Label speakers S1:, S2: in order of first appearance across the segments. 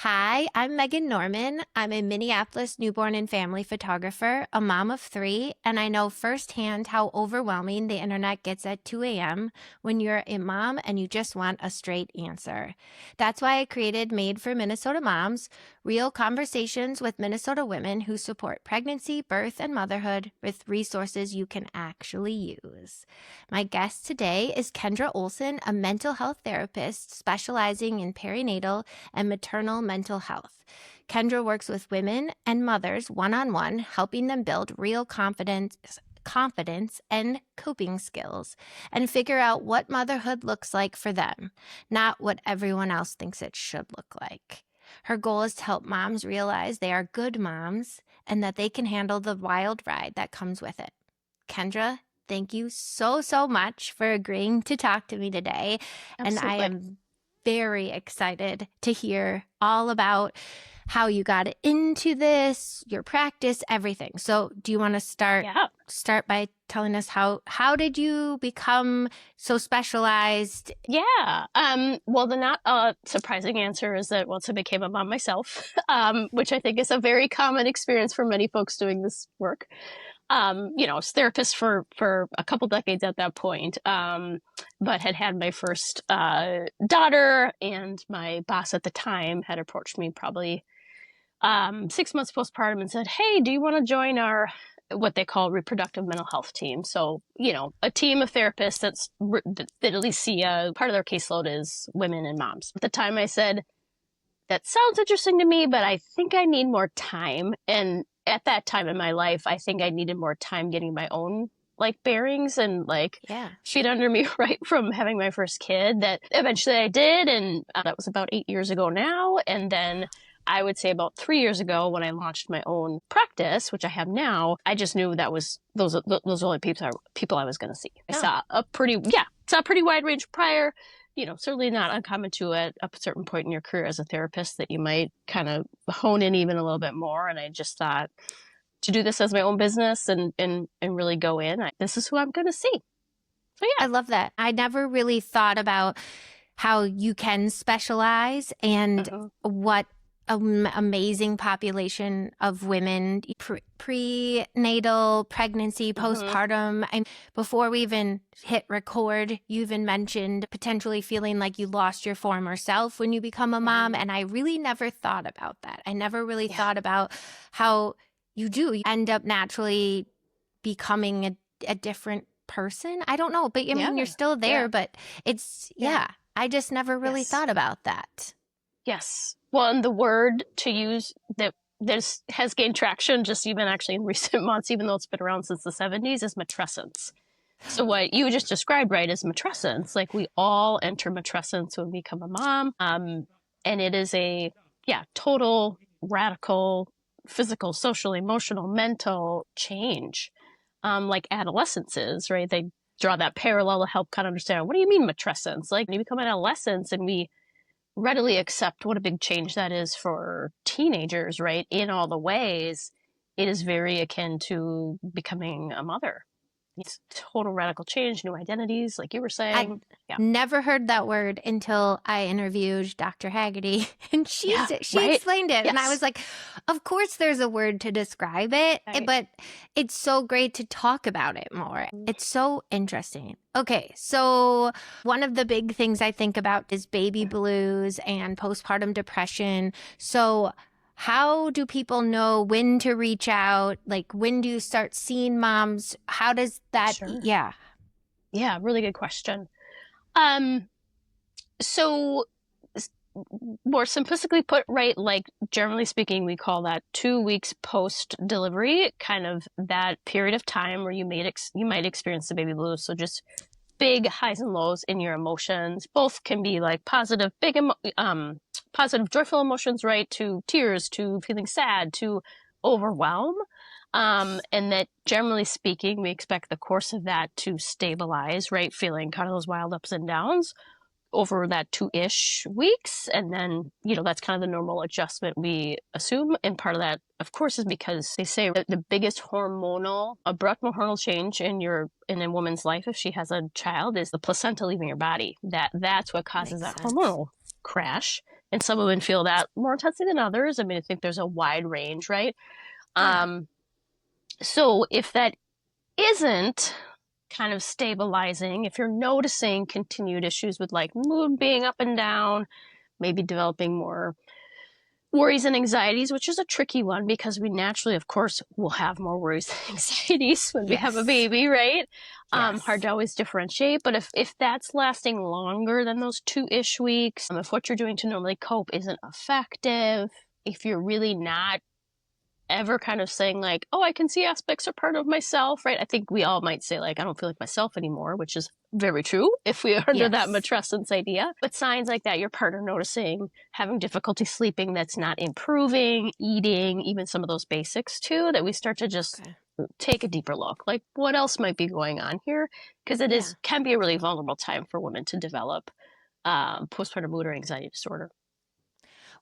S1: Hi, I'm Megan Norman. I'm a Minneapolis newborn and family photographer, a mom of three, and I know firsthand how overwhelming the internet gets at 2 a.m. when you're a mom and you just want a straight answer. That's why I created Made for Minnesota Moms, real conversations with Minnesota women who support pregnancy, birth, and motherhood with resources you can actually use. My guest today is Kendra Olson, a mental health therapist specializing in perinatal and maternal mental health. Kendra works with women and mothers one-on-one, helping them build real confidence and coping skills and figure out what motherhood looks like for them, not what everyone else thinks it should look like. Her goal is to help moms realize they are good moms and that they can handle the wild ride that comes with it. Kendra, thank you so much for agreeing to talk to me today. And I
S2: Absolutely.
S1: am very excited to hear all about how you got into this, your practice, everything. So do you want to start by telling us how did you become so specialized?
S2: Yeah. Well, the not surprising answer is that once I became a mom myself, which I think is a very common experience for many folks doing this work. I was a therapist for a couple decades at that point, but had my first daughter, and my boss at the time had approached me probably 6 months postpartum and said, "Hey, do you want to join our what they call reproductive mental health team?" So, a team of therapists that at least see part of their caseload is women and moms. At the time, I said, "That sounds interesting to me, but I think I need more time." And at that time in my life, I think I needed more time getting my own bearings and feet under me right from having my first kid. That eventually I did, and that was about 8 years ago now. And then I would say about 3 years ago, when I launched my own practice, which I have now, I just knew that was those are the only people I was going to see. I saw a pretty wide range prior. Certainly not uncommon to at a certain point in your career as a therapist that you might kind of hone in even a little bit more. And I just thought, to do this as my own business and really go in, this is who I'm going to see. So yeah.
S1: I love that. I never really thought about how you can specialize and what amazing population of women, prenatal, pregnancy, postpartum. And before we even hit record, you even mentioned potentially feeling like you lost your former self when you become a mom. And I really never thought about that. I never really thought about how you end up naturally becoming a different person. I don't know, but I mean, you're still there, but it's, I just never really thought about that.
S2: Yes. Well, and the word to use that has gained traction just even actually in recent months, even though it's been around since the 70s, is matrescence. So what you just described, right, is matrescence. Like, we all enter matrescence when we become a mom. And it is a, total, radical, physical, social, emotional, mental change. Like adolescence is, right? They draw that parallel to help kind of understand, what do you mean matrescence? Like, when you become an adolescent, and we readily accept what a big change that is for teenagers, right? In all the ways, it is very akin to becoming a mother. It's total radical change, new identities, like you were saying.
S1: Never heard that word until I interviewed Dr. Haggerty, and she explained it. Yes. And I was like, of course there's a word to describe it, but it's so great to talk about it more. It's so interesting. Okay, so one of the big things I think about is baby blues and postpartum depression. So how do people know when to reach out? Like, when do you start seeing moms? How does that?
S2: Sure. Yeah, really good question. So more simplistically put, right, like, generally speaking, we call that 2 weeks post-delivery, kind of that period of time where you might experience the baby blues. So just big highs and lows in your emotions. Both can be like positive, positive, joyful emotions, right, to tears, to feeling sad, to overwhelm. And that, generally speaking, we expect the course of that to stabilize, right, feeling kind of those wild ups and downs over that 2-ish weeks. And then, that's kind of the normal adjustment we assume. And part of that, of course, is because they say that the biggest abrupt hormonal change in a woman's life, if she has a child, is the placenta leaving your body. That's what causes that hormonal crash. And some women feel that more intensely than others. I mean, I think there's a wide range, right?
S1: Yeah.
S2: Um, so if that isn't kind of stabilizing, if you're noticing continued issues with like mood being up and down, maybe developing more worries and anxieties, which is a tricky one because we naturally, of course, will have more worries and anxieties when we have a
S1: Yes.
S2: baby, right? Hard
S1: Yes.
S2: to always differentiate. But if that's lasting longer than those 2-ish weeks, if what you're doing to normally cope isn't effective, if you're really not ever kind of saying like, oh, I can see aspects are part of myself, right? I think we all might say like, I don't feel like myself anymore, which is very true if we are under that
S1: Yes.
S2: matrescence idea. But signs like that, your partner noticing, having difficulty sleeping that's not improving, eating, even some of those basics too, that we start to just
S1: Okay.
S2: take a deeper look. Like what else might be going on here? Because it
S1: Yeah.
S2: is can be a really vulnerable time for women to develop postpartum mood or anxiety disorder.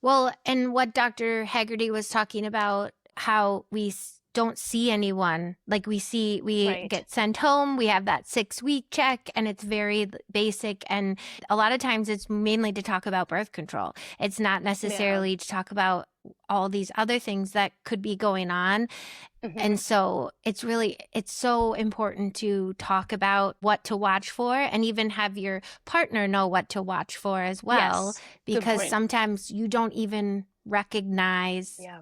S1: Well, and what Dr. Haggerty was talking about, how we don't see anyone. Like we
S2: Right.
S1: get sent home, we have that 6-week check, and it's very basic. And a lot of times it's mainly to talk about birth control. It's not
S2: Yeah.
S1: necessarily to talk about all these other things that could be going on.
S2: Mm-hmm.
S1: And so it's so important to talk about what to watch for and even have your partner know what to watch for as well,
S2: Yes. Good
S1: because
S2: point.
S1: sometimes you don't even recognize,
S2: Yeah.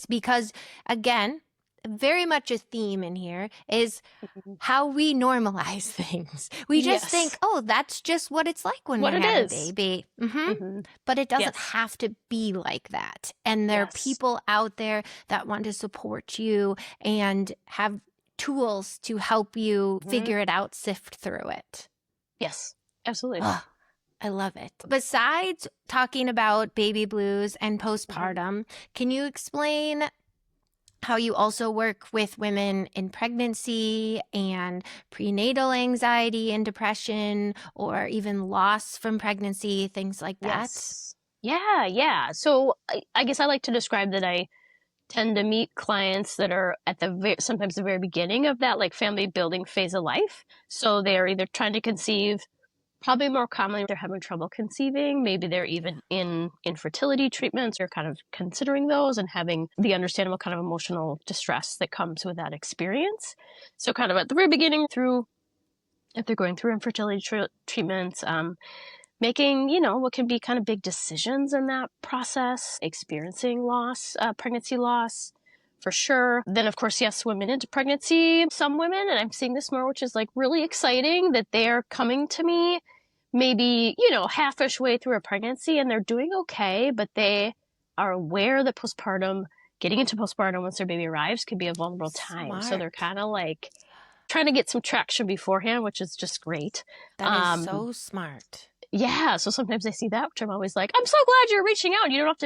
S1: because again, very much a theme in here is
S2: Mhm.
S1: how we normalize things. We just think,
S2: Yes.
S1: oh, that's just what it's like when we
S2: What it
S1: have a
S2: is.
S1: baby.
S2: Hmm.
S1: But it doesn't
S2: Yes.
S1: have to be like that. And there are
S2: Yes.
S1: people out there that want to support you and have tools to help you
S2: Hmm.
S1: figure it out, sift through it.
S2: Yes. Absolutely.
S1: Oh, I love it. Besides talking about baby blues and
S2: Hmm.
S1: postpartum, can you explain how you also work with women in pregnancy and prenatal anxiety and depression, or even loss from pregnancy, things like that?
S2: Yes. Yeah. Yeah. So I guess I like to describe that I tend to meet clients that are at sometimes the very beginning of that like family building phase of life. So they are either trying to conceive. Probably more commonly, they're having trouble conceiving. Maybe they're even in infertility treatments or kind of considering those and having the understandable kind of emotional distress that comes with that experience. So, kind of at the very beginning, through if they're going through infertility treatments, making, what can be kind of big decisions in that process, experiencing loss, pregnancy loss. For sure. Then, of course, yes, women into pregnancy. Some women, and I'm seeing this more, which is like really exciting that they're coming to me maybe, half-ish way through a pregnancy and they're doing okay, but they are aware that getting into postpartum once their baby arrives can be a vulnerable time. So they're
S1: Smart.
S2: kind of like trying to get some traction beforehand, which is just great.
S1: That is
S2: Um,
S1: so smart.
S2: yeah, so sometimes I see that, which I'm always like, I'm so glad you're reaching out. You don't have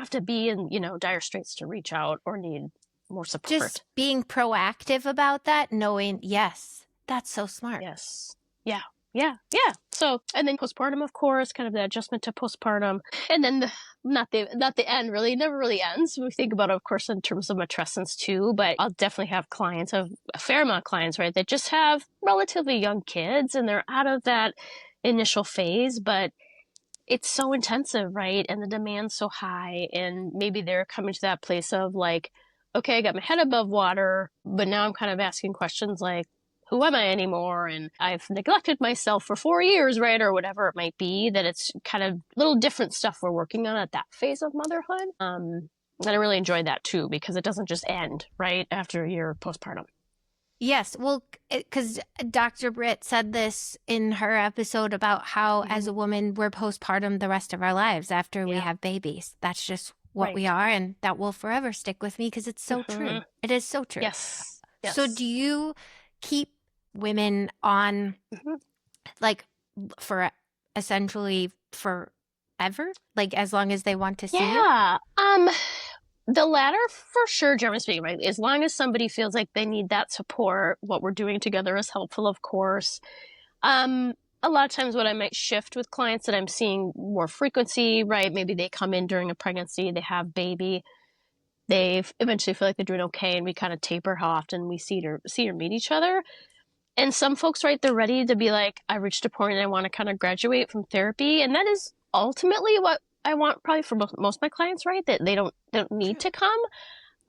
S2: to be in, dire straits to reach out or need more support.
S1: Just being proactive about that, knowing, yes, that's so smart.
S2: Yes. Yeah. Yeah. Yeah. So, and then postpartum, of course, kind of the adjustment to postpartum, and then not the end really, never really ends. We think about it, of course, in terms of matrescence too, but I'll definitely have clients, a fair amount of clients, right, that just have relatively young kids and they're out of that initial phase, but it's so intensive, right? And the demand's so high, and maybe they're coming to that place of like, okay, I got my head above water, but now I'm kind of asking questions like, who am I anymore? And I've neglected myself for 4 years, right? Or whatever it might be, that it's kind of little different stuff we're working on at that phase of motherhood. And I really enjoy that too, because it doesn't just end right after a year of postpartum.
S1: Yes, well, because Dr. Britt said this in her episode about how, as
S2: Mm-hmm.
S1: a woman, we're postpartum the rest of our lives after we
S2: Yeah,
S1: have babies. That's just what we
S2: right.
S1: are, and that will forever stick with me because it's so
S2: Mm-hmm.
S1: true. It is so true.
S2: Yes,
S1: So,
S2: yes.
S1: do you keep women on
S2: Mm-hmm.
S1: like for essentially forever, like as long as they want to see you?
S2: Yeah. The latter for sure, generally speaking, right? As long as somebody feels like they need that support, what we're doing together is helpful, of course. Um, a lot of times what I might shift with clients that I'm seeing more frequency, right? Maybe they come in during a pregnancy, they have baby, they eventually feel like they're doing okay, and we kind of taper how often we see or meet each other. And some folks, right, they're ready to be like, I reached a point and I want to kind of graduate from therapy. And that is ultimately what I want probably for most of my clients, right? That they don't need to come.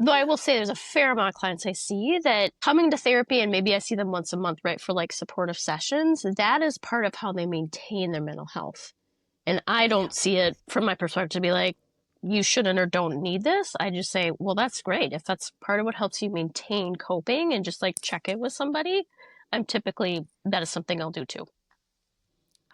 S2: Though I will say there's a fair amount of clients I see that coming to therapy, and maybe I see them once a month, right, for like supportive sessions, that is part of how they maintain their mental health. And I
S1: Yeah.
S2: don't see it from my perspective to be like, you shouldn't or don't need this. I just say, well, that's great. If that's part of what helps you maintain coping and just like check in with somebody, that is something I'll do too.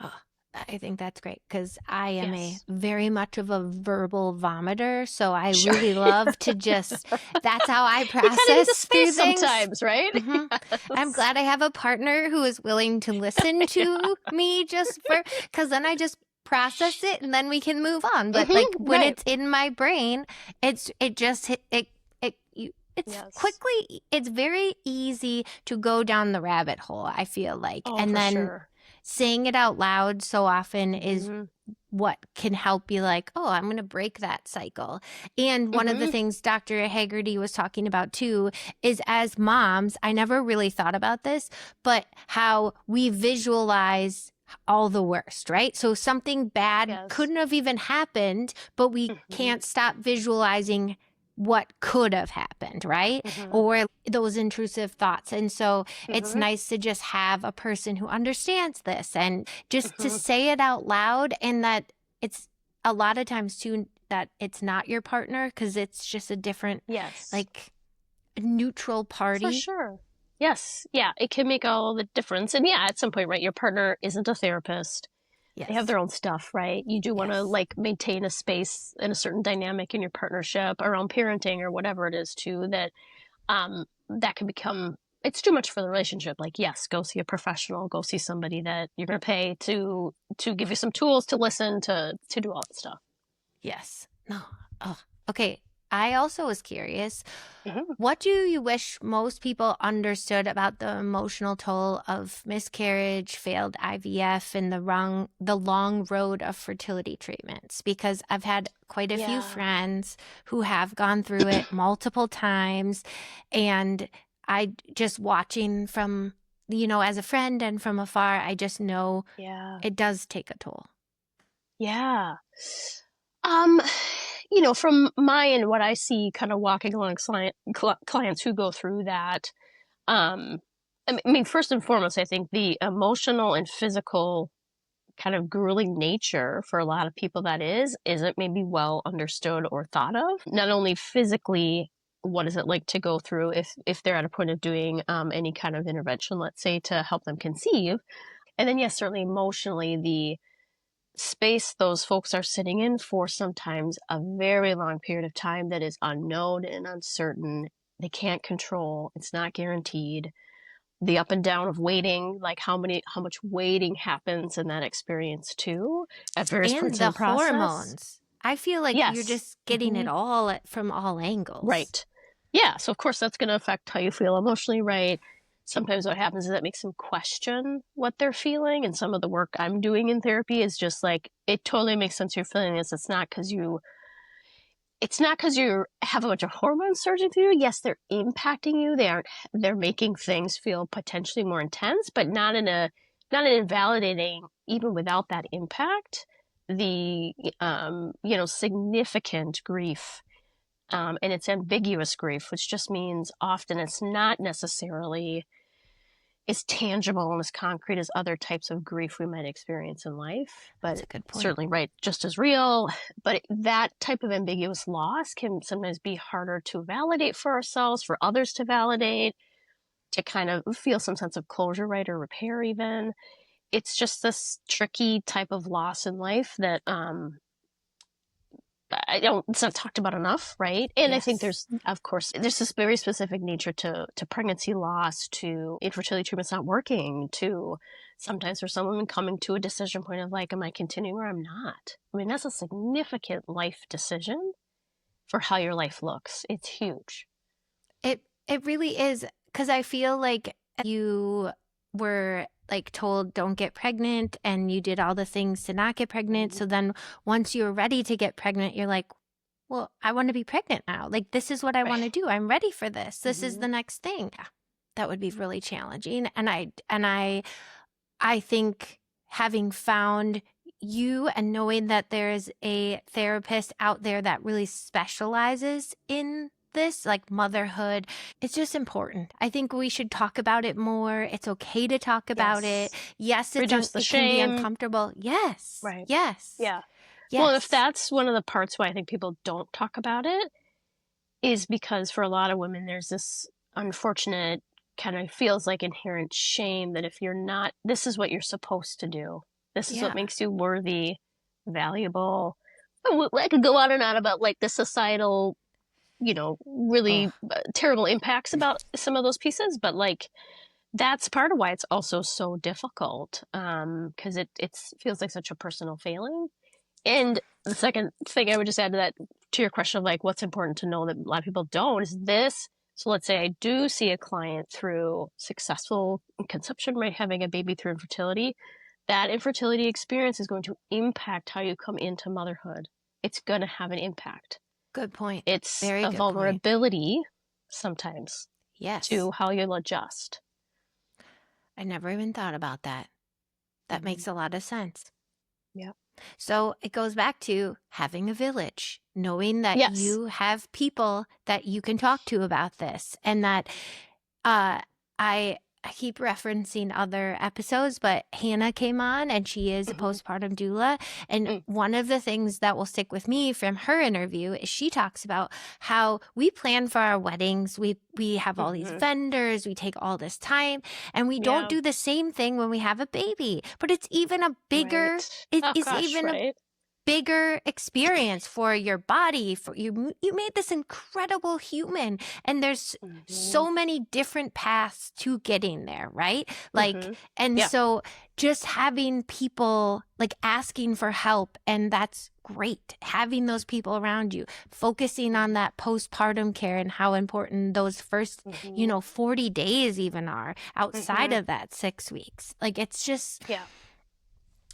S1: Oh, I think that's great because I am a
S2: Yes.
S1: very much of a verbal vomiter. So I
S2: Sure.
S1: really love to just, that's how I
S2: You kind of need the
S1: process through
S2: space
S1: things.
S2: sometimes, right?
S1: hmm I'm
S2: Yes.
S1: glad I have a partner who is willing to listen
S2: Yeah.
S1: to me just for, because then I just process it and then we can move on. But like when
S2: Right.
S1: it's in my brain, it just it's
S2: Yes.
S1: quickly, it's very easy to go down the rabbit hole, I feel like.
S2: Oh,
S1: And
S2: for
S1: then
S2: sure.
S1: saying it out loud so often is
S2: hmm
S1: what can help you like, oh, I'm going to break that cycle. And one of the
S2: hmm
S1: things Dr. Haggerty was talking about too is as moms, I never really thought about this, but how we visualize all the worst, right? So something bad
S2: Yes.
S1: couldn't have even happened, but we
S2: hmm
S1: can't stop visualizing what could have happened, right?
S2: hmm
S1: Or those intrusive thoughts. And so it's
S2: hmm
S1: nice to just have a person who understands this and just to
S2: hmm
S1: say it out loud, and that it's a lot of times too that it's not your partner because it's just a different,
S2: Yes.
S1: like, neutral
S2: For
S1: party.
S2: sure. Yes. Yeah. It can make all the difference. And yeah, at some point, right, your partner isn't a therapist. They have
S1: Yes.
S2: their own stuff, right? You do want to
S1: Yes.
S2: like maintain a space and a certain dynamic in your partnership around parenting or whatever it is too, that can become, it's too much for the relationship. Like, yes, go see a professional, go see somebody that you're going to pay to give you some tools to listen to do all that stuff.
S1: Yes. No. Oh, okay. I also was curious.
S2: hmm
S1: What do you wish most people understood about the emotional toll of miscarriage, failed IVF, and the long road of fertility treatments? Because I've had quite a few
S2: Yeah.
S1: friends who have gone through it multiple times, and I just watching from, as a friend and from afar, I just know
S2: Yeah.
S1: it does take a toll.
S2: Yeah. Um, from my end, what I see kind of walking along clients who go through that, um, I mean, first and foremost, I think the emotional and physical kind of grueling nature for a lot of people isn't maybe well understood or thought of. Not only physically, what is it like to go through if they're at a point of doing any kind of intervention, let's say, to help them conceive, and then yes, certainly emotionally, the space those folks are sitting in for sometimes a very long period of time that is unknown and uncertain. They can't control. It's not guaranteed. The up and down of waiting, like how much waiting happens in that experience too, at various
S1: And
S2: points in
S1: the
S2: the process.
S1: hormones. I feel like you're
S2: Yes.
S1: just getting it
S2: hmm
S1: all from all angles.
S2: Right. Yeah. So of course that's going to affect how you feel emotionally, right? Sometimes what happens is that makes them question what they're feeling. And some of the work I'm doing in therapy is just like, it totally makes sense you're feeling this. It's not because you have a bunch of hormones surging through you. Yes, they're impacting you. They're making things feel potentially more intense, but not in invalidating, even without that impact, the, significant grief. And it's ambiguous grief, which just means often it's not necessarily as tangible and as concrete as other types of grief we might experience in life,
S1: That's
S2: but
S1: a good point.
S2: certainly, right, just as real. But that type of ambiguous loss can sometimes be harder to validate for ourselves, for others to validate, to kind of feel some sense of closure, right, or repair even. It's just this tricky type of loss in life that it's not talked about enough, right? And I think
S1: Yes.
S2: of course, there's this very specific nature to pregnancy loss, to infertility treatments not working, to sometimes for someone coming to a decision point of like, am I continuing or I'm not? I mean, that's a significant life decision for how your life looks. It's huge.
S1: It really is, because I feel like you were like told don't get pregnant and you did all the things to not get pregnant.
S2: Mhm.
S1: So then once you're ready to get pregnant, you're like, well, I want to be pregnant now. Like, this is what I want to
S2: Right.
S1: do. I'm ready for this. This is
S2: hmm
S1: the next thing. Yeah, that would be really challenging. And I think having found you and knowing that there's a therapist out there that really specializes in this, like motherhood, it's just important. I think we should talk about it more. It's okay to talk about it.
S2: Yes.
S1: Yes,
S2: Reduce the
S1: it can be
S2: shame.
S1: uncomfortable. Yes.
S2: Right.
S1: Yes.
S2: Yeah. Well, if
S1: Yes.
S2: that's one of the parts why I think people don't talk about it, is because for a lot of women, there's this unfortunate kind of feels like inherent shame that if you're not, this is what you're supposed to do. This is what
S1: Yeah.
S2: makes you worthy, valuable. I could go on and on about like the societal,
S1: Oh,
S2: really terrible impacts about some of those pieces, but like that's part of why it's also so difficult, because it feels like such a personal failing. And the second thing I would just add to that, to your question of like what's important to know that a lot of people don't, is this. So let's say I do see a client through successful conception, right, having a baby through infertility. That infertility experience is going to impact how you come into motherhood. It's going to have an impact.
S1: good point.
S2: It's
S1: Very
S2: a
S1: good point.
S2: vulnerability sometimes
S1: Yes.
S2: to how you'll adjust.
S1: I never even thought about that. That
S2: Mhm.
S1: makes a lot of sense.
S2: Yeah.
S1: So it goes back to having a village, knowing that
S2: Yes.
S1: you have people that you can talk to about this, and that uh, I keep referencing other episodes, but Hannah came on and she is a
S2: Hmm.
S1: postpartum doula. And
S2: Mm.
S1: one of the things that will stick with me from her interview is she talks about how we plan for our weddings. We have all these
S2: Hmm.
S1: vendors, we take all this time, and we don't
S2: Yeah.
S1: do the same thing when we have a baby. But it's even a bigger,
S2: Right.
S1: it
S2: Oh
S1: is
S2: gosh.
S1: even a
S2: Right.
S1: bigger experience for your body. For you made this incredible human, and there's
S2: Hmm.
S1: so many different paths to getting there, right? Like,
S2: Hmm.
S1: and
S2: Yeah.
S1: so just having people like asking for help, and that's great. Having those people around you, focusing on that postpartum care and how important those first,
S2: Hmm.
S1: 40 days even are outside
S2: Hmm.
S1: of that 6 weeks. Like, it's just,
S2: Yeah.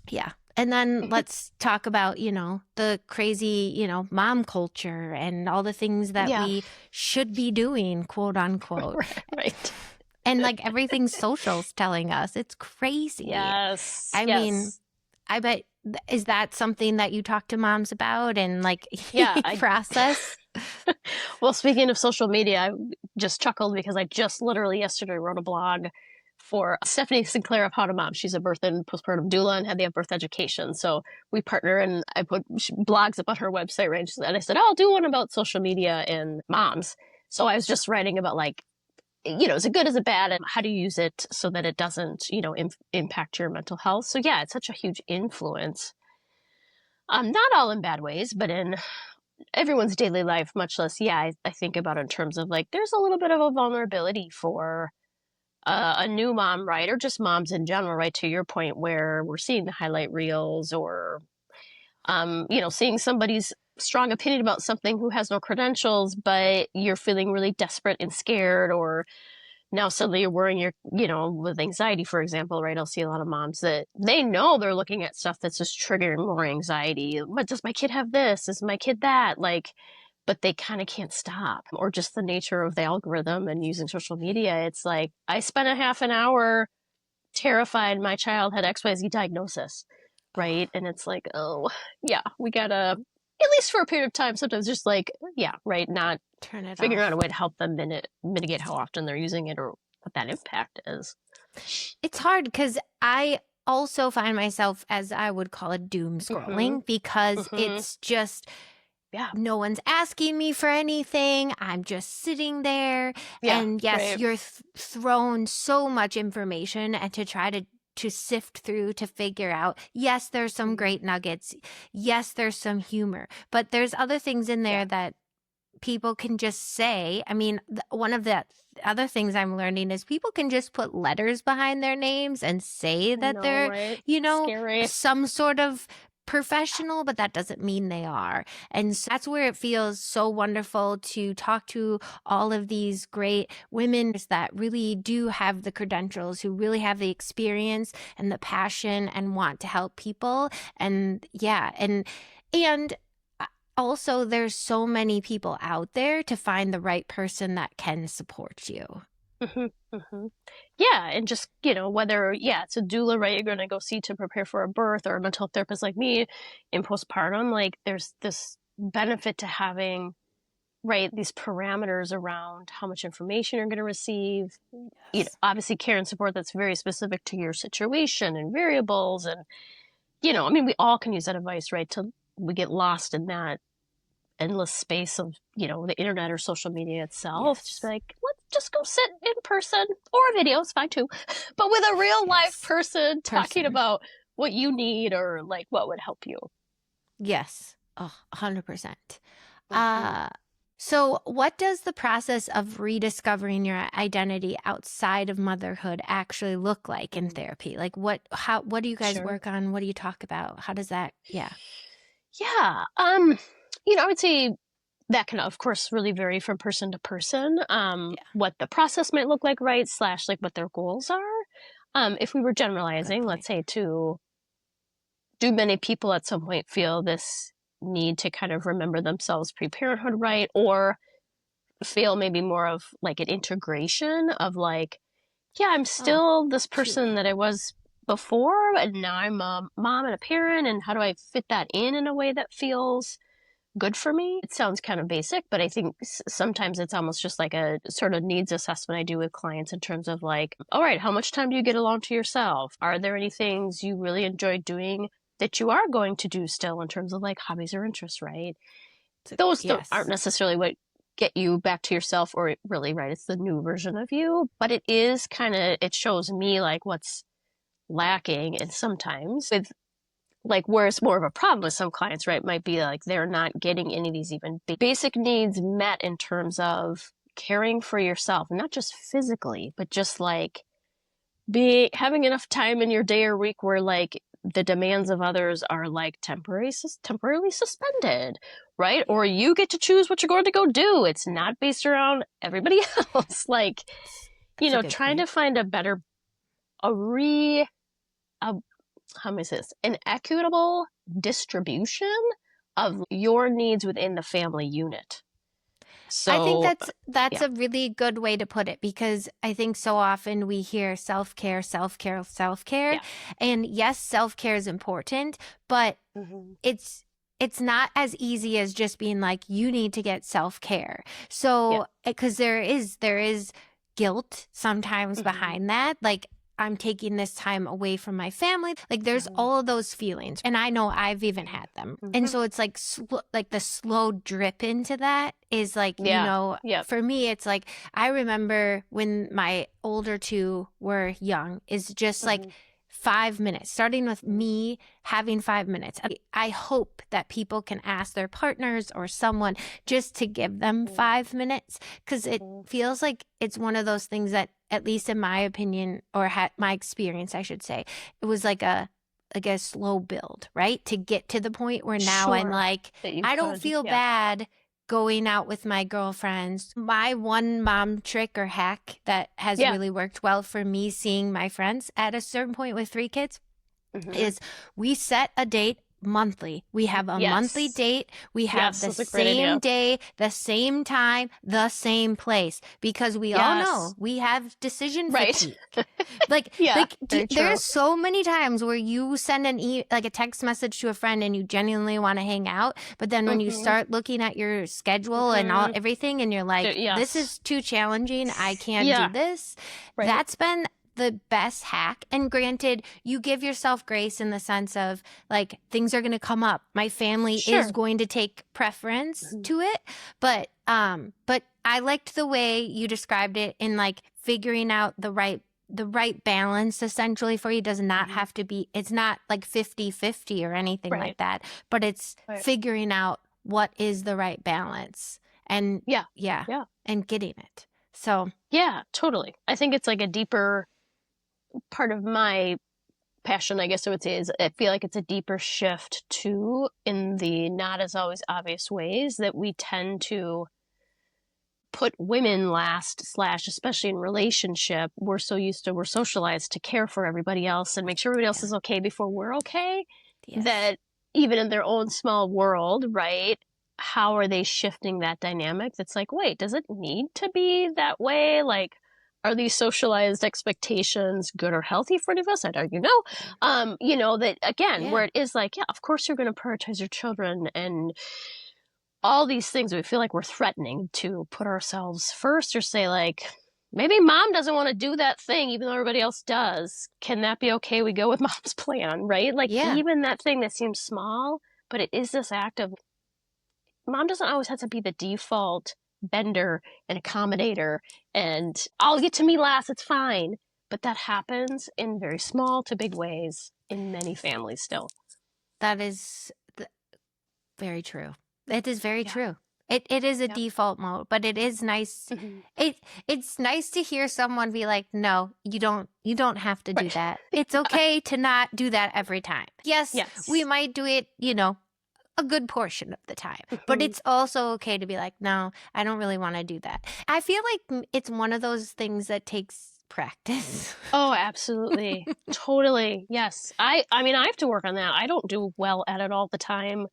S1: yeah. And then let's talk about, the crazy, mom culture and all the things that
S2: Yeah.
S1: we should be doing, quote unquote.
S2: Right.
S1: And like everything social's telling us. It's crazy.
S2: Yes.
S1: I mean,
S2: Yes.
S1: I bet, is that something that you talk to moms about and like
S2: Yeah. I
S1: process?
S2: Well, speaking of social media, I just chuckled because I just literally yesterday wrote a blog for Stephanie Sinclair of How to Mom. She's a birth and postpartum doula and had the birth education. So we partner, and I put blogs up on her website, right? And I said, oh, I'll do one about social media and moms. So I was just writing about like, is it good, is it bad, and how do you use it so that it doesn't, impact your mental health. So yeah, it's such a huge influence. Not all in bad ways, but in everyone's daily life, much less, yeah, I think about it in terms of like, there's a little bit of a vulnerability for a new mom, right? Or just moms in general, right? To your point, where we're seeing the highlight reels or, seeing somebody's strong opinion about something who has no credentials, but you're feeling really desperate and scared, or now suddenly you're worrying, with anxiety, for example, right? I'll see a lot of moms that they know they're looking at stuff that's just triggering more anxiety. But does my kid have this? Is my kid that? Like, but they kind of can't stop. Or just the nature of the algorithm and using social media. It's like, I spent a half an hour terrified my child had XYZ diagnosis,
S1: Oh,
S2: right? And it's like, oh, yeah, we gotta, at least for a period of time, sometimes just like, yeah, right, not
S1: turn it
S2: figuring out a
S1: off.
S2: way to help them mitigate how often they're using it or what that impact is.
S1: It's hard because I also find myself, as I would call it, doom
S2: Mm-hmm.
S1: scrolling, because
S2: Mm-hmm.
S1: it's just
S2: Yeah.
S1: no one's asking me for anything. I'm just sitting there.
S2: Yeah.
S1: And yes,
S2: Right.
S1: you're thrown so much information and to try to sift through to figure out, yes, there's some
S2: Mm-hmm.
S1: great nuggets. Yes, there's some humor, but there's other things in
S2: Yeah.
S1: there that people can just say. I mean, one of the other things I'm learning is people can just put letters behind their names and say
S2: I
S1: that
S2: know,
S1: they're,
S2: right?
S1: you know,
S2: Scary.
S1: some sort of professional, but that doesn't mean they are. And so that's where it feels so wonderful to talk to all of these great women that really do have the credentials, who really have the experience and the passion and want to help people. And yeah, and also, there's so many people out there to find the right person that can support you.
S2: hmm hmm Yeah, and just, whether, it's a doula, right, you're going to go see to prepare for a birth, or a mental health therapist like me in postpartum, like there's this benefit to having, right, these parameters around how much information you're going to receive,
S1: Yes.
S2: obviously care and support that's very specific to your situation and variables. And, I mean, we all can use that advice, right? We get lost in that endless space of, the internet or social media itself. Just be
S1: Yes.
S2: like, let's just go sit in person, or a video is fine too, but with a real live
S1: Yes.
S2: person talking
S1: Person.
S2: about what you need, or like what would help you.
S1: Yes. Oh, 100%.
S2: hmm
S1: Uh, so what does the process of rediscovering your identity outside of motherhood actually look like in therapy? Like what do you guys
S2: Sure.
S1: work on? What do you talk about? How does that, yeah.
S2: Yeah. I would say that can, of course, really vary from person to person.
S1: Yeah.
S2: What the process might look like, right? Slash, like what their goals are. If we were
S1: Good
S2: generalizing,
S1: point.
S2: let's say, do many people at some point feel this need to kind of remember themselves pre-parenthood, right? Or feel maybe more of like an integration of like, yeah, I'm
S1: Oh,
S2: still this person
S1: truly.
S2: that I was before, and now I'm a mom and a parent, and how do I fit that in a way that feels good for me? It sounds kind of basic, but I think sometimes it's almost just like a sort of needs assessment I do with clients, in terms of like, all right, how much time do you get alone to yourself? Are there any things you really enjoy doing that you are going to do still, in terms of like hobbies or interests, right? Those aren't
S1: Yes.
S2: necessarily what get you back to yourself, or really, right, it's the new version of you, but it is kind of, it shows me like what's lacking. And sometimes with, like, where it's more of a problem with some clients, right, might be like they're not getting any of these even basic needs met, in terms of caring for yourself, not just physically, but just like be having enough time in your day or week where like the demands of others are like temporarily suspended, right?
S1: Yeah.
S2: Or you get to choose what you're going to go do. It's not based around everybody else. Like,
S1: That's a good
S2: trying to
S1: point.
S2: find a better, a re a how am I say this? An equitable distribution of your needs within the family unit.
S1: I think
S2: So,
S1: that's
S2: yeah,
S1: a really good way to put it, because I think so often we hear self-care, self-care, self-care.
S2: yeah.
S1: And yes, self-care is important, but
S2: hmm
S1: it's it's not as easy as just being like you need to get self-care.
S2: Yeah.
S1: So, because there is guilt sometimes
S2: hmm
S1: behind that, like I'm taking this time away from my family. Like there's
S2: hmm
S1: all of those feelings, and I know I've even had them. And
S2: hmm
S1: so it's like like the slow drip into that is like,
S2: Yeah. Yep.
S1: for me it's like I remember when my older two were young, is just like
S2: hmm
S1: 5 minutes, starting with me having 5 minutes. I hope that people can ask their partners or someone just to give them 5 minutes, because it
S2: hmm
S1: feels like it's one of those things that, at least in my opinion, or my experience, I should say, it was like a slow build, right? To get to the point where now I'm
S2: Sure.
S1: like,
S2: That you
S1: I don't
S2: could.
S1: feel
S2: Yeah.
S1: bad going out with my girlfriends. My one mom trick or hack that has
S2: Yeah.
S1: really worked well for me seeing my friends at a certain point with 3 kids
S2: hmm
S1: is we set a date monthly. We have a monthly
S2: Yes.
S1: date. We have
S2: Yes.
S1: the
S2: That's a great
S1: same
S2: idea.
S1: day, the same time, the same place, because we all know
S2: Yes.
S1: we have decision
S2: Right.
S1: fatigue. Like,
S2: Yeah. Very
S1: there's
S2: true.
S1: so many times where you send like a text message to a friend and you genuinely want to hang out, but then when you
S2: hmm
S1: start looking at your schedule and
S2: hmm
S1: everything, and you're like, this
S2: Yes.
S1: is too challenging, I can't do
S2: Yeah.
S1: this.
S2: Right.
S1: That's been the best hack. And granted, you give yourself grace in the sense of like things are going to come up. My family is
S2: Sure.
S1: going to take preference
S2: hmm
S1: to it, but I liked the way you described it in like figuring out the right balance essentially for you. Does not
S2: hmm
S1: have to be, it's not like 50-50 or anything
S2: Right.
S1: like that, but it's
S2: Right.
S1: figuring out what is the right balance, and
S2: Yeah.
S1: yeah,
S2: Yeah.
S1: and getting it. So
S2: Yeah, totally. I think it's like a deeper part of my passion, I guess I would say, is I feel like it's a deeper shift too, in the not as always obvious ways that we tend to put women last, slash, especially in relationship. We're socialized to care for everybody else and make sure everybody else
S1: yeah,
S2: is okay before we're okay.
S1: yes.
S2: That even in their own small world, right? How are they shifting that dynamic? That's like, wait, does it need to be that way? Like, are these socialized expectations good or healthy for any of us? I don't, that again,
S1: Yeah.
S2: where it is like, yeah, of course you're going to prioritize your children and all these things. We feel like we're threatening to put ourselves first or say like, maybe mom doesn't want to do that thing, even though everybody else does. Can that be okay? We go with mom's plan, right? Like
S1: Yeah.
S2: even that thing that seems small, but it is this act of mom doesn't always have to be the default bender and accommodator and I'll get to me last, it's fine. But that happens in very small to big ways in many families still.
S1: That is very true. It is very
S2: Yeah.
S1: true. It is a
S2: Yep.
S1: default mode, but it is nice.
S2: Mm-hmm.
S1: It's nice to hear someone be like, no, you don't have to do
S2: Right.
S1: that. It's okay to not do that every time. Yes, we might do it, a good portion of the time, but it's also okay to be like, no, I don't really want to do that. I feel like it's one of those things that takes practice.
S2: Oh, absolutely. Totally. Yes. I mean, I have to work on that. I don't do well at it all the time.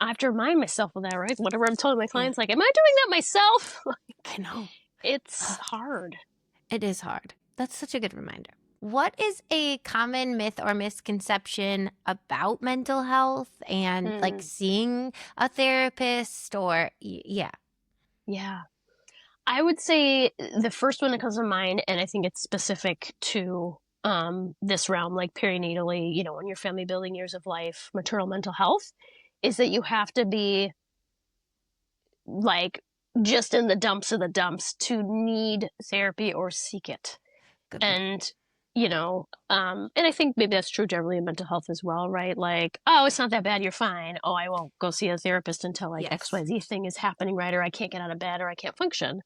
S2: I have to remind myself of that, right? Whatever I'm telling my clients, like, am I doing that myself?
S1: I know.
S2: It's hard.
S1: It is hard. That's such a good reminder. What is a common myth or misconception about mental health and like seeing a therapist or yeah?
S2: Yeah. I would say the first one that comes to mind, and I think it's specific to this realm, like perinatally, in your family building years of life, maternal mental health, is that you have to be like just in the dumps of the dumps to need therapy or seek it.
S1: Good
S2: And, and I think maybe that's true generally in mental health as well, right? Like, oh, it's not that bad, you're fine. Oh, I won't go see a therapist until like
S1: Yes.
S2: XYZ thing is happening, right? Or I can't get out of bed or I can't function.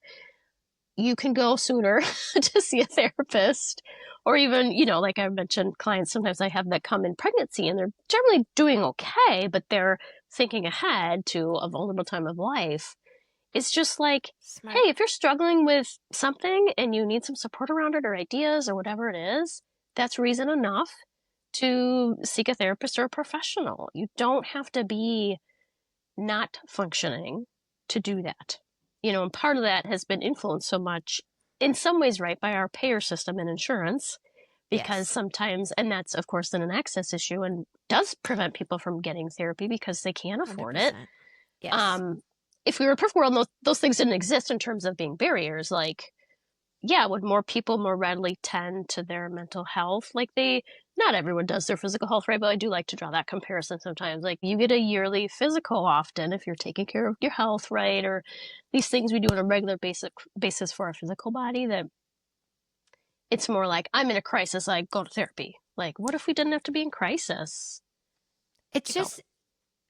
S2: You can go sooner to see a therapist. Or even, like I mentioned, clients, sometimes I have that come in pregnancy and they're generally doing okay, but they're thinking ahead to a vulnerable time of life. It's just like,
S1: Smart.
S2: hey, if you're struggling with something and you need some support around it or ideas or whatever it is, that's reason enough to seek a therapist or a professional. You don't have to be not functioning to do that. And part of that has been influenced so much, in some ways, right, by our payer system and insurance, because sometimes, and that's, of course, then an access issue and does prevent people from getting therapy because they can't afford
S1: 100%.
S2: it.
S1: Yes.
S2: If we were a perfect world, those things didn't exist in terms of being barriers. Like, yeah, would more people more readily tend to their mental health? Like not everyone does their physical health, right? But I do like to draw that comparison sometimes. Like you get a yearly physical often if you're taking care of your health, right? Or these things we do on a regular basis for our physical body, that it's more like, I'm in a crisis, I go to therapy. Like, what if we didn't have to be in crisis?
S1: It's just,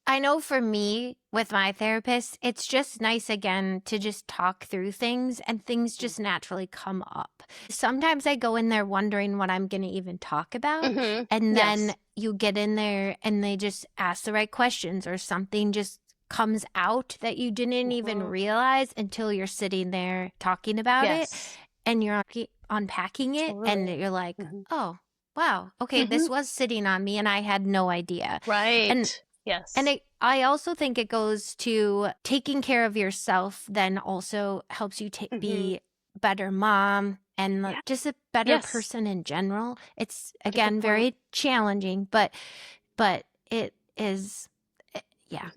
S1: I know for me with my therapist, it's just nice again to just talk through things and things just naturally come up. Sometimes I go in there wondering what I'm going to even talk about. And then you get in there and they just ask the right questions or something just comes out that you didn't even realize until you're sitting there talking about it and you're unpacking it and you're like, oh, wow, okay, this was sitting on me and I had no idea.
S2: Right.
S1: And I also think it goes to taking care of yourself then also helps you be better mom and just a better person in general. It's, again, very challenging, but it is, yeah.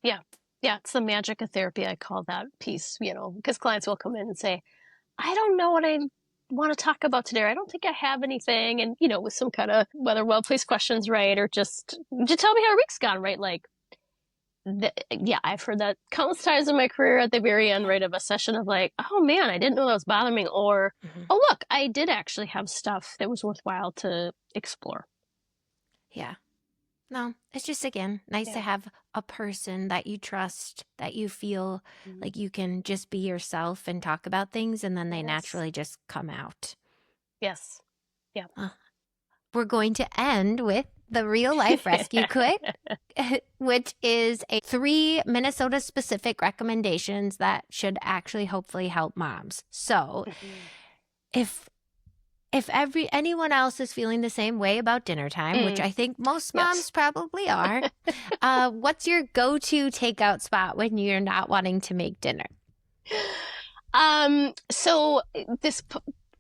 S2: Yeah, it's the magic of therapy. I call that piece, because clients will come in and say, I don't know what I want to talk about today. I don't think I have anything. And, with some kind of whether well-placed questions, right? Or just tell me how your week's gone, right? Like, I've heard that countless times in my career at the very end, right, of a session of like, oh man, I didn't know that was bothering me. Or, oh, look, I did actually have stuff that was worthwhile to explore.
S1: Yeah. No, it's just, again, nice to have a person that you trust, that you feel like you can just be yourself and talk about things, and then they naturally just come out.
S2: Yes. Yeah.
S1: We're going to end with the real life rescue kit, which is 3 Minnesota specific recommendations that should actually hopefully help moms. So if anyone else is feeling the same way about dinner time, which I think most moms probably are, what's your go-to takeout spot when you're not wanting to make dinner?
S2: So this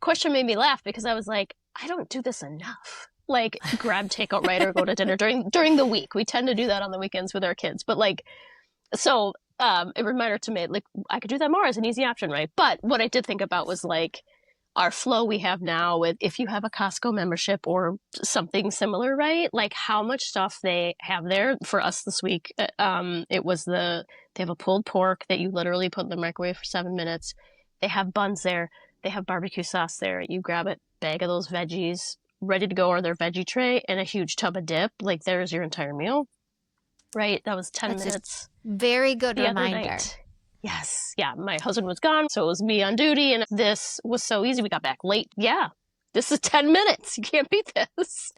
S2: question made me laugh because I was like, I don't do this enough. Like grab takeout, right, or go to dinner during the week. We tend to do that on the weekends with our kids, but like, so a reminder to me, like I could do that more as an easy option, right? But what I did think about was like our flow we have now with if you have a Costco membership or something similar, right? Like how much stuff they have there for us this week. It was they have a pulled pork that you literally put in the microwave for 7 minutes. They have buns there. They have barbecue sauce there. You grab a bag of those veggies ready to go or their veggie tray and a huge tub of dip. Like there's your entire meal, right? That was 10
S1: That's a
S2: minutes
S1: very good
S2: the other
S1: reminder.
S2: night. Yes. Yeah. My husband was gone, so it was me on duty, and this was so easy. We got back late. Yeah. This is 10 minutes. You can't beat this.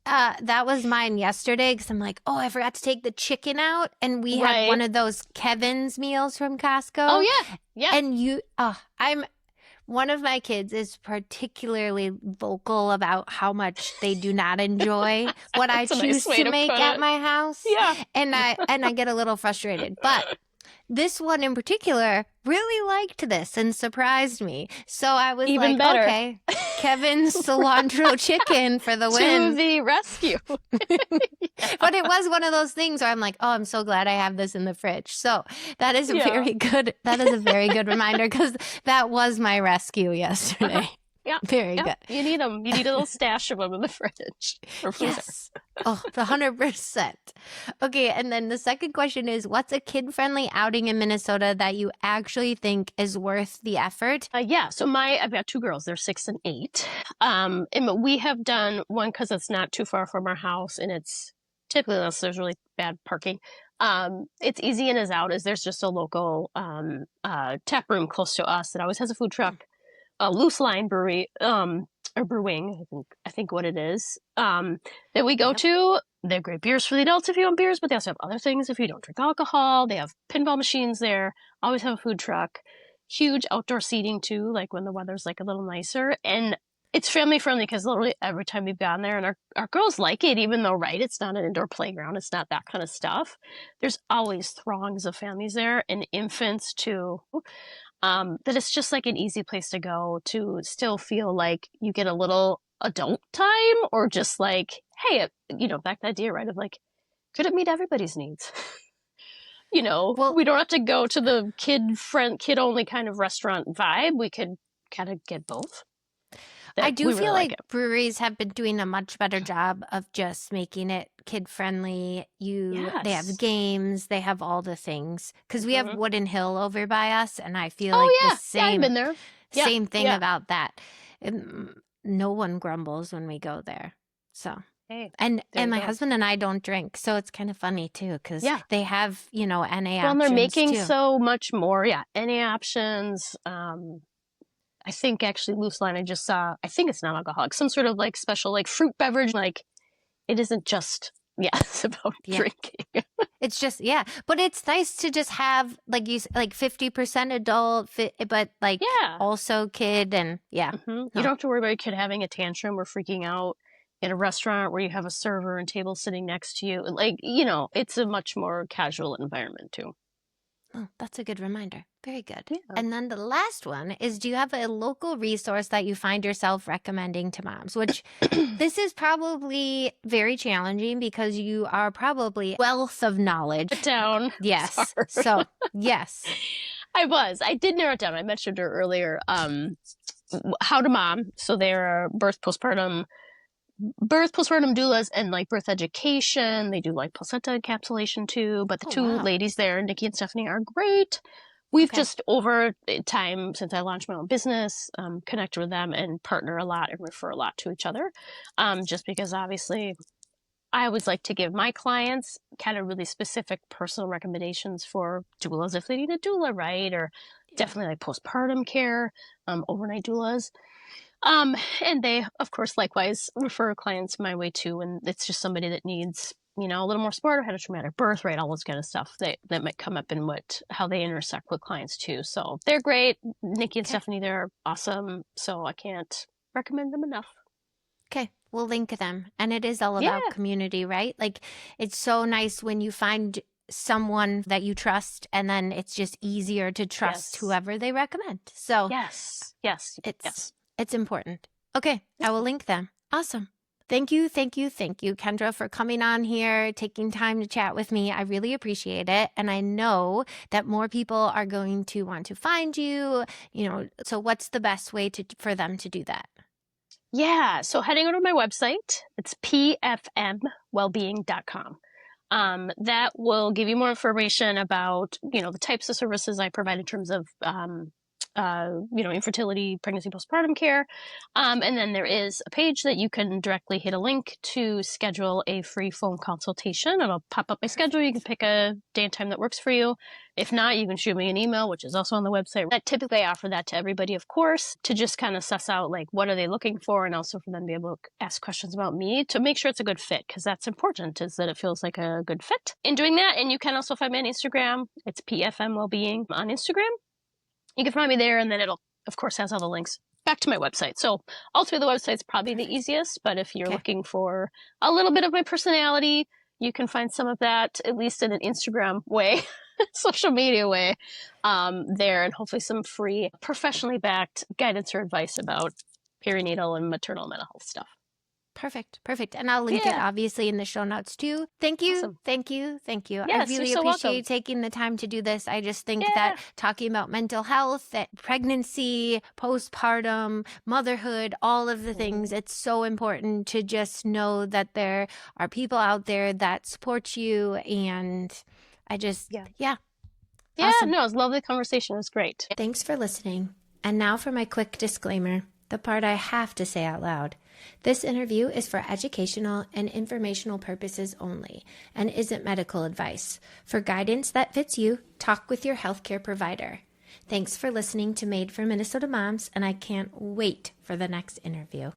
S1: That was mine yesterday because I'm like, oh, I forgot to take the chicken out. And we had
S2: Right.
S1: one of those Kevin's meals from Costco.
S2: Oh, yeah. Yeah.
S1: And one of my kids is particularly vocal about how much they do not enjoy what I
S2: That's a nice
S1: choose
S2: way
S1: to
S2: to
S1: make
S2: put
S1: at
S2: it.
S1: my house.
S2: Yeah.
S1: And I get a little frustrated. But this one in particular really liked this and surprised me. So I was
S2: Even
S1: like,
S2: better.
S1: okay, Kevin's cilantro chicken for the
S2: To
S1: win.
S2: the rescue.
S1: But it was one of those things where I'm like, oh, I'm so glad I have this in the fridge. So that is
S2: Yeah.
S1: very good. That is a very good reminder because that was my rescue yesterday.
S2: Yeah.
S1: Very
S2: Yeah.
S1: good.
S2: You need them. You need a little stash of them in the fridge. Or freezer.
S1: Yes. Oh, 100%. Okay, and then the second question is, what's a kid-friendly outing in Minnesota that you actually think is worth the effort?
S2: Yeah, so I've got two girls. They're 6 and 8. And we have done one because it's not too far from our house, and it's typically unless there's really bad parking. It's easy in as out as there's just a local tap room close to us that always has a food truck, a loose line brewery, or brewing, I think what it is, that we go to. They have great beers for the adults if you want beers, but they also have other things if you don't drink alcohol. They have pinball machines there, always have a food truck, huge outdoor seating too, like when the weather's like a little nicer. And it's family friendly because literally every time we've gone there, and our girls like it, even though, right, it's not an indoor playground, it's not that kind of stuff. There's always throngs of families there and infants too. That it's just like an easy place to go to still feel like you get a little adult time, or just like, hey, back to the idea, right, of like, could it meet everybody's needs?
S1: Well,
S2: We don't have to go to the kid only kind of restaurant vibe. We could kind of get both.
S1: I do feel like
S2: it.
S1: breweries have been doing a much better job of just making it kid friendly. They have
S2: Yes.
S1: games, they have all the things. Because we have
S2: Mhm.
S1: Wooden Hill over by us, and I feel
S2: Oh
S1: like
S2: yeah,
S1: the
S2: yeah, I've
S1: same
S2: been there. Yeah,
S1: same thing
S2: yeah.
S1: about that. No one grumbles when we go there. So
S2: Hey,
S1: and
S2: there you
S1: my
S2: go.
S1: husband and I don't drink, so it's kind of funny too because
S2: Yeah.
S1: they have NA
S2: Well, and they're
S1: options
S2: making
S1: too.
S2: so much more. Yeah, any options. I think actually loose line I just saw, I think it's non-alcoholic, some sort of like special like fruit beverage. Like it isn't just, it's about drinking.
S1: It's just, but it's nice to just have like 50% adult, but like also kid, and
S2: Mm-hmm. You don't have to worry about your kid having a tantrum or freaking out in a restaurant where you have a server and table sitting next to you. Like, it's a much more casual environment too.
S1: Oh, that's a good reminder. Very good.
S2: Yeah.
S1: And then the last one is, do you have a local resource that you find yourself recommending to moms? Which this is probably very challenging because you are probably wealth of knowledge.
S2: Put down.
S1: Yes.
S2: Sorry.
S1: So, yes.
S2: I did narrow it down. I mentioned her earlier. How to Mom. So they're postpartum doulas and like birth education. They do like placenta encapsulation too. But the two ladies there, Nikki and Stephanie, are great. We've just over time since I launched my own business, connected with them and partner a lot and refer a lot to each other. Just because obviously I always like to give my clients kind of really specific personal recommendations for doulas if they need a doula, right? Or definitely like postpartum care, overnight doulas. And they, of course, likewise refer clients my way too. And it's just somebody that needs, a little more support or had a traumatic birth, right? All those kind of stuff that might come up in how they intersect with clients too. So they're great. Nikki and Stephanie, they're awesome. So I can't recommend them enough.
S1: Okay, we'll link them. And it is all about community, right? Like, it's so nice when you find someone that you trust, and then it's just easier to trust whoever they recommend. So
S2: yes,
S1: it's important. Okay, I will link them. Awesome. Thank you, Kendra, for coming on here, taking time to chat with me. I really appreciate it. And I know that more people are going to want to find you, so what's the best way for them to do that?
S2: Yeah, so heading over to my website, it's pfmwellbeing.com. That will give you more information about, the types of services I provide in terms of, infertility, pregnancy, postpartum care. And then there is a page that you can directly hit a link to schedule a free phone consultation. It'll pop up my schedule. You can pick a day and time that works for you. If not, you can shoot me an email, which is also on the website. Typically, I offer that to everybody, of course, to just kind of suss out, like, what are they looking for? And also for them to be able to ask questions about me to make sure it's a good fit, because that's important, is that it feels like a good fit in doing that. And you can also find me on Instagram. It's PFM Wellbeing on Instagram. You can find me there, and then it'll, of course, has all the links back to my website. So ultimately, the website's probably the easiest, but if you're looking for a little bit of my personality, you can find some of that, at least in an Instagram way, social media way, there, and hopefully some free, professionally backed guidance or advice about perinatal and maternal mental health stuff.
S1: Perfect. And I'll link it obviously in the show notes too. Thank you.
S2: Awesome.
S1: Thank you.
S2: Yes,
S1: I really
S2: so
S1: appreciate
S2: welcome.
S1: taking the time to do this. I just think that talking about mental health, that pregnancy, postpartum, motherhood, all of the things, it's so important to just know that there are people out there that support you. And I just, Awesome.
S2: No, it was a lovely conversation. It was great.
S1: Thanks for listening. And now for my quick disclaimer, the part I have to say out loud. This interview is for educational and informational purposes only and isn't medical advice. For guidance that fits you, talk with your healthcare provider. Thanks for listening to Made for Minnesota Moms, and I can't wait for the next interview.